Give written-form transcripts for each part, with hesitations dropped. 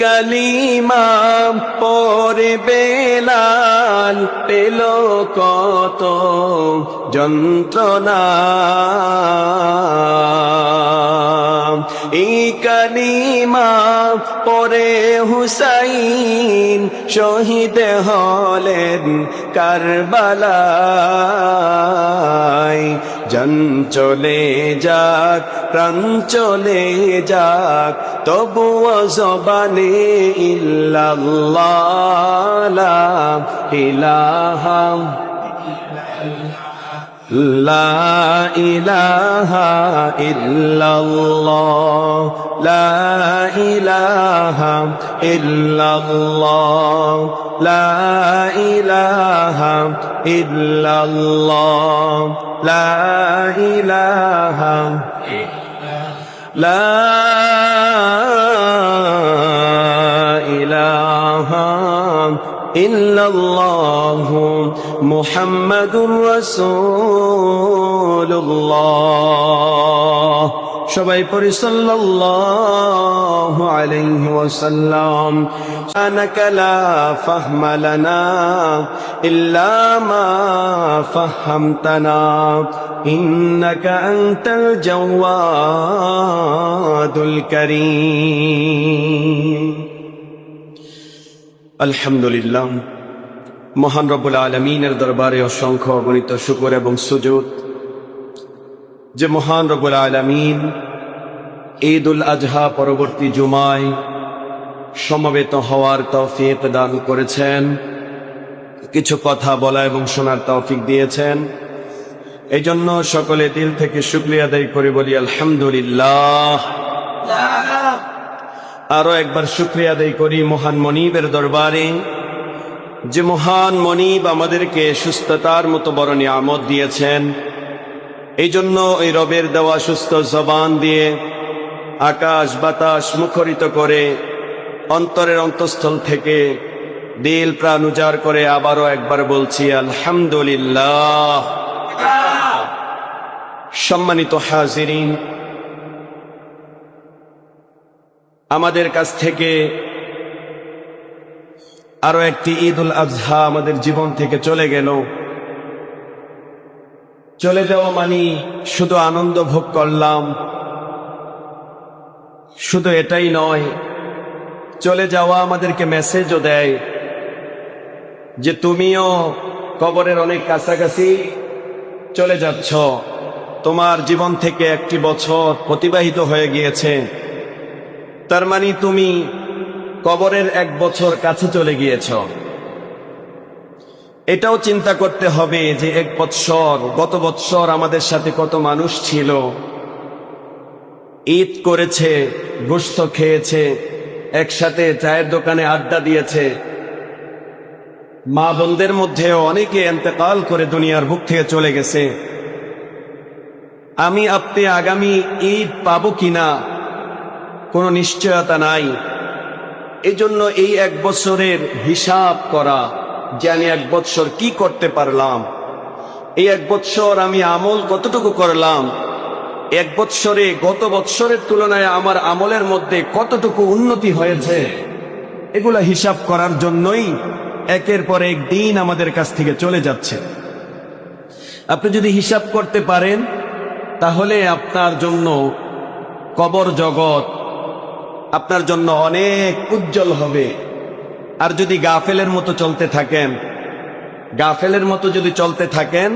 কালিমা পরে বেলাল পেল কত যন্ত্রণা, এই কালিমা পরে হুসাইন শহীদ হলেন কারবালায়। জান চলে যাক প্রাণ চলে যাক তবুও জবানে ইল্লাল্লাহ লা ইলাহা লা ইলাহা ইল্লাল্লাহ লা ইলাহা ইল্লাল্লাহ লা ইলাহা ইল্লাল্লাহ লা ইলাহা লা ইলাহা ইল্লাল্লাহু মুহাম্মাদুর রাসূলুল্লাহ। সবাই পড়ি সাল্লাল্লাহু আলাইহি ওয়াসাল্লাম। আনাকা লা ফাহমা লানা ইল্লা মা ফাহামতানা ইন্নাকা আনতাল জাওয়াদুল কারীম। আলহামদুলিল্লাহ, মহান রব্বুল আলামিনের দরবারে অসংখ্য অগণিত শুকর এবং সুজুদ যে মহান রব্বুল আলামিন ঈদুল আজহা পরবর্তী জুমায় সমবেত হওয়ার তৌফিক দান করেছেন, কিছু কথা বলা এবং শোনার তৌফিক দিয়েছেন। এই জন্য সকলে দিল থেকে শুকরিয়া আদায় করে বলি আলহামদুলিল্লাহ। আরো একবার শুকরিয়া আদায় করি মহান মনিবের দরবারে, যে মহান মনিব আমাদেরকে সুস্থতার মতো বড় নিয়ামত দিয়েছেন। এই জন্য এই রবের দেওয়া সুস্থ জবান দিয়ে আকাশ বাতাস মুখরিত করে অন্তরের অন্তঃস্থল থেকে দিল প্রাণ উজাড় করে আবারও একবার বলছি আলহামদুলিল্লাহ। সম্মানিত হাজিরিন, আমাদের কাছ থেকে আরো একটি ঈদুল আজহা আমাদের জীবন থেকে চলে গেল। চলে যাওয়া মানে শুধু আনন্দ ভোগ করলাম, শুধু এটাই নয়, চলে যাওয়া আমাদেরকে মেসেজও দেয় যে তুমিও কবরের অনেক কাছাকাছি চলে যাচ্ছ, তোমার জীবন থেকে একটি বছর অতিবাহিত হয়ে গিয়েছে, তার মানে তুমি কবরের এক বছর কাছে চলে গিয়েছ। এটাও চিন্তা করতে হবে যে এক বৎসর, গত বৎসর আমাদের সাথে কত মানুষ ছিল, ঈদ করেছে, গোশত খেয়েছে, একসাথে চায়ের দোকানে আড্ডা দিয়েছে। মা বোনদের মধ্যেও অনেকে ইন্তেকাল করে দুনিয়ার বুক থেকে চলে গেছে। আমি আপনি আগামী ঈদ পাবো কিনা কোনো নিশ্চয়তা নাই। এজন্য এই এক বছরের হিসাব করা যে আমি এক বছর কি করতে পারলাম, এই এক বছর আমি আমল কতটুকু করলাম, এক বছরে গত বছরের তুলনায় আমার আমলের মধ্যে কতটুকু উন্নতি হয়েছে, এগুলা হিসাব করার জন্যই একের পর এক দিন আমাদের কাছ থেকে চলে যাচ্ছে। আপনি যদি হিসাব করতে পারেন তাহলে আপনার জন্য কবর জগৎ আপনার জন্য অনেক উজ্জ্বল হবে। আর যদি গাফেলের মতো চলতে থাকেন, গাফেলের মতো যদি চলতে থাকেন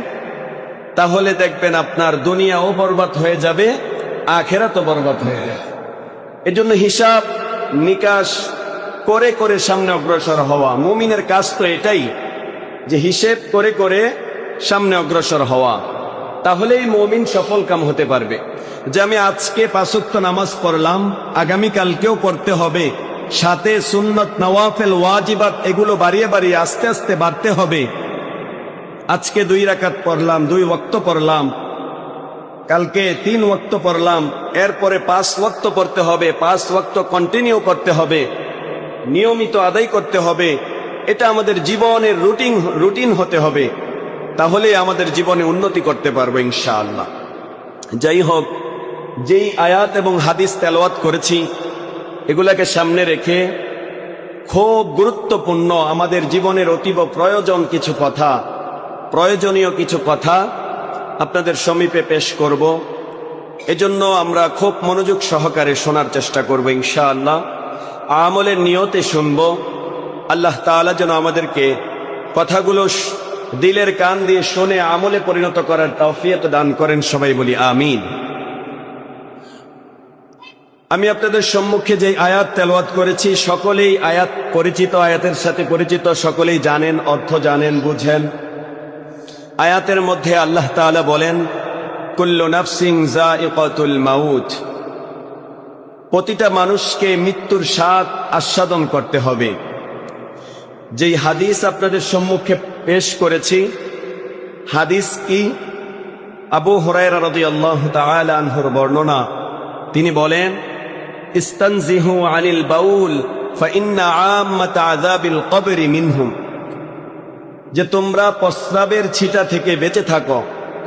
তাহলে দেখবেন আপনার দুনিয়াও বরবাদ হয়ে যাবে, আখিরাতও বরবাদ হয়ে যাবে। এজন্য হিসাব নিকাশ করে করে সামনে অগ্রসর হওয়া। মুমিনের কাজ তো এটাই, যে হিসেব করে করে সামনে অগ্রসর হওয়া, তাহলেই মুমিন সফল কাম হতে পারবে। যে আমি আজকে 5 ওয়াক্ত নামাজ পড়লাম, আগামীকালকেও পড়তে হবে, সাথে সুন্নত নওয়াফেল ওয়াজিবাত এগুলো বাড়িয়ে বাড়িয়ে আস্তে আস্তে বাড়তে হবে। আজকে 2 রাকাত পড়লাম, 2 ওয়াক্ত পড়লাম, কালকে 3 ওয়াক্ত পড়লাম, এরপরে 5 ওয়াক্ত পড়তে হবে, 5 ওয়াক্ত কন্টিনিউ করতে হবে, নিয়মিত আদায় করতে হবে। এটা আমাদের জীবনের রুটিন হতে হবে, তাহলে আমাদের জীবনে উন্নতি করতে পারবো ইনশাআল্লাহ। যাই হোক, যেই আয়াত এবং হাদিস তেলাওয়াত করেছি এগুলাকে সামনে রেখে খুব গুরুত্বপূর্ণ, আমাদের জীবনের অতীব প্রয়োজনীয় কিছু কথা আপনাদের সমীপে পেশ করব। এজন্য আমরা খুব মনোযোগ সহকারে শোনার চেষ্টা করব ইনশাআল্লাহ। আমলের নিয়তে শুনব। আল্লাহ তাআলা যেন আমাদেরকে কথাগুলো দিলের কান দিয়ে শুনে আমলে পরিণত করার তৌফিক দান করেন, সবাই বলি আমিন। আমি আপনাদের সম্মুখে যে আয়াত তেলাওয়াত করেছি, সকলেই আয়াত পরিচিত, আয়াতের সাথে পরিচিত, সকলেই জানেন, অর্থ জানেন, বুঝেন। আয়াতের মধ্যে আল্লাহ তাআলা বলেন, কুল্লু নাফসিন যায়িকাতুল মাউত, প্রতিটা মানুষকে মৃত্যুর স্বাদ আস্বাদন করতে হবে। যেই হাদিস আপনাদের সম্মুখে পেশ করেছি, হাদিস কি? আবু হুরায়রা রাদিয়াল্লাহু তাআলা আনহুর বর্ণনা। তিনি বলেন, ইস্তানজিহু আনিল বাউল ফাইন্না আম্মাতা আযাবিল কবরি মিনহুম, যে তোমরা প্রস্রাবের ছিটা থেকে বেঁচে থাকো,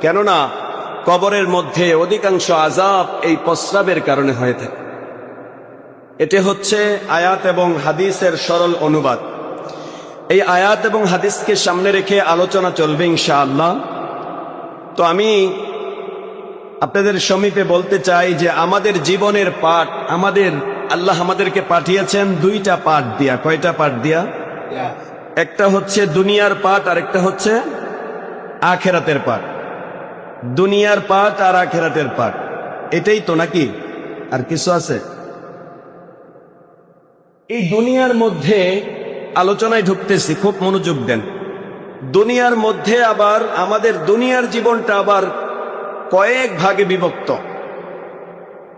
কেননা কবরের মধ্যে অধিকাংশ আযাব এই প্রস্রাবের কারণে হয়ে থাকে। এটি হচ্ছে আয়াত এবং হাদিসের সরল অনুবাদ। এই আয়াত এবং হাদিসকে সামনে রেখে আলোচনা চলবে ইনশাআল্লাহ। তো আমি আপনাদের সমীপে বলতে চাই যে আমাদের জীবনের পাঠ, আল্লাহ আমাদেরকে পাঠিয়েছেন দুইটা পাঠ দিয়া। কয়টা পাঠ দিয়া? একটা হচ্ছে দুনিয়ার পাঠ, আর একটা হচ্ছে আখেরাতের পাঠ। দুনিয়ার পাঠ আর আখেরাতের পাঠ, এটাই তো নাকি? আর কিছু আছে? এই দুনিয়ার মধ্যে আলোচনায় ঢুকতেছি, খুব মনোযোগ দেন। দুনিয়ার মধ্যে আবার আমাদের দুনিয়ার জীবনটা আবার কয়েক ভাগে বিভক্ত,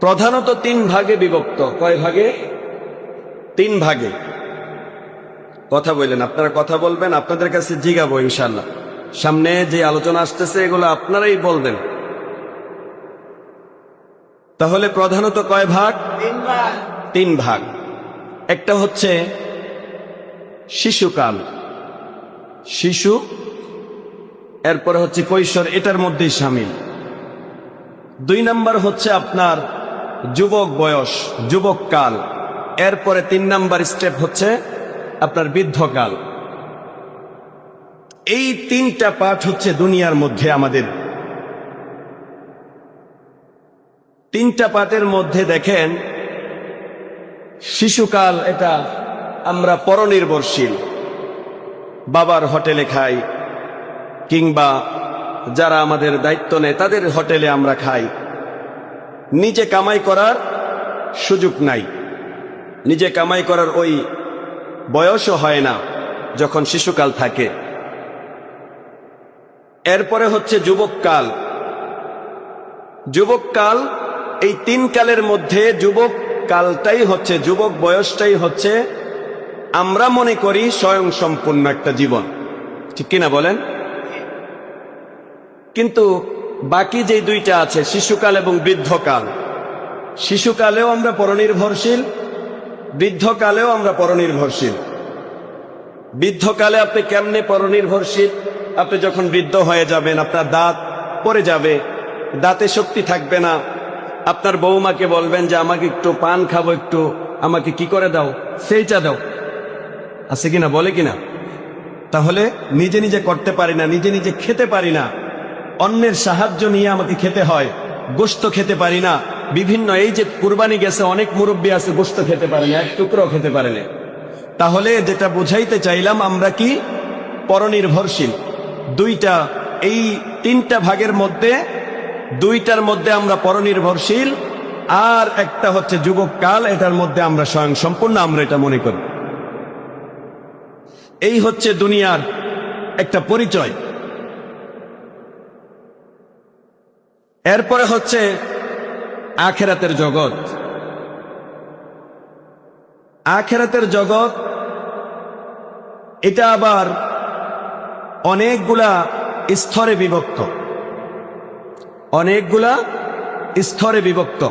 প্রধানত 3 ভাগে বিভক্ত। কয় ভাগে? 3 ভাগে। কথা বললেন, আপনারা কথা বলবেন, আপনাদের কাছে জিগাবো ইনশাআল্লাহ। সামনে যে আলোচনা আসতেছে এগুলো আপনারাই বলবেন। তাহলে প্রধানত কয় ভাগ? 3 ভাগ। একটা হচ্ছে শিশুকাল, শিশু, এরপরে হচ্ছে কৈশোর, এটার মধ্যেই শামিল। 2 নাম্বার হচ্ছে আপনার যুবক বয়স, যুবককাল। এরপরে 3 নাম্বার স্টেপ হচ্ছে আপনার বৃদ্ধকাল। এই 3টা পাঠ হচ্ছে দুনিয়ার মধ্যে আমাদের। 3টা পাঠের মধ্যে দেখেন, শিশুকাল এটা আমরা পরনির্ভরশীল, বাবার হোটেলে খাই, কিংবা যারা আমাদের দায়িত্ব নেয় তাদের হোটেলে আমরা খাই। নিজে কামাই করার সুযোগ নাই, নিজে কামাই করার ওই বয়সও হয় না যখন শিশুকাল থাকে। এরপরে হচ্ছে যুবককাল। যুবককাল, এই 3 কালের মধ্যে যুবক কালটাই হচ্ছে, যুবক বয়সটাই হচ্ছে আমরা মনে করি স্বয়ং সম্পূর্ণ একটা জীবন, ঠিক কিনা বলেন? কিন্তু বাকি যে 2টা আছে, শিশুকাল এবং বৃদ্ধকাল, শিশুকালেও আমরা পরনির্ভরশীল, বৃদ্ধকালেও আমরা পরনির্ভরশীল। বৃদ্ধকালে আপনি কেমনে পরনির্ভরশীল? আপনি যখন বৃদ্ধ হয়ে যাবেন, আপনার দাঁত পড়ে যাবে, দাঁতে শক্তি থাকবে না, আপনার বৌমাকে বলবেন যে আমাকে একটু পান খাবো, একটু আমাকে কি করে দাও, সেইটা দাও, আছে কিনা? বলে কিনা? তাহলে নিজে নিজে করতে পারি না, নিজে নিজে খেতে পারি না, অন্যের সাহায্য নিয়ে আমাকে খেতে হয়, গোশত খেতে পারি না। বিভিন্ন, এই যে কুরবানি গেছে, অনেক মুরব্বী আছে গোশত খেতে পারে না, এক টুকরো খেতে পারে না। তাহলে যেটা বুঝাইতে চাইলাম, আমরা কি পরনির্ভরশীল। 2টা, এই 3টা ভাগের মধ্যে 2টার মধ্যে আমরা পরনির্ভরশীল, আর একটা হচ্ছে যুবককাল, এটার মধ্যে আমরা স্বয়ং সম্পূর্ণ, আমরা এটা মনে করি। এই হচ্ছে দুনিয়ার একটা পরিচয়। এরপরে হচ্ছে আখিরাতের জগৎ। আখিরাতের জগৎ এটা আবার অনেকগুলা স্তরে বিভক্ত, অনেকগুলা স্তরে বিভক্ত।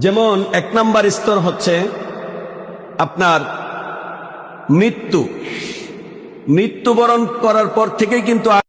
যেমন 1 নাম্বার স্তর হচ্ছে আপনার মৃত্যু। মৃত্যুবরণ করার পর থেকেই কিন্তু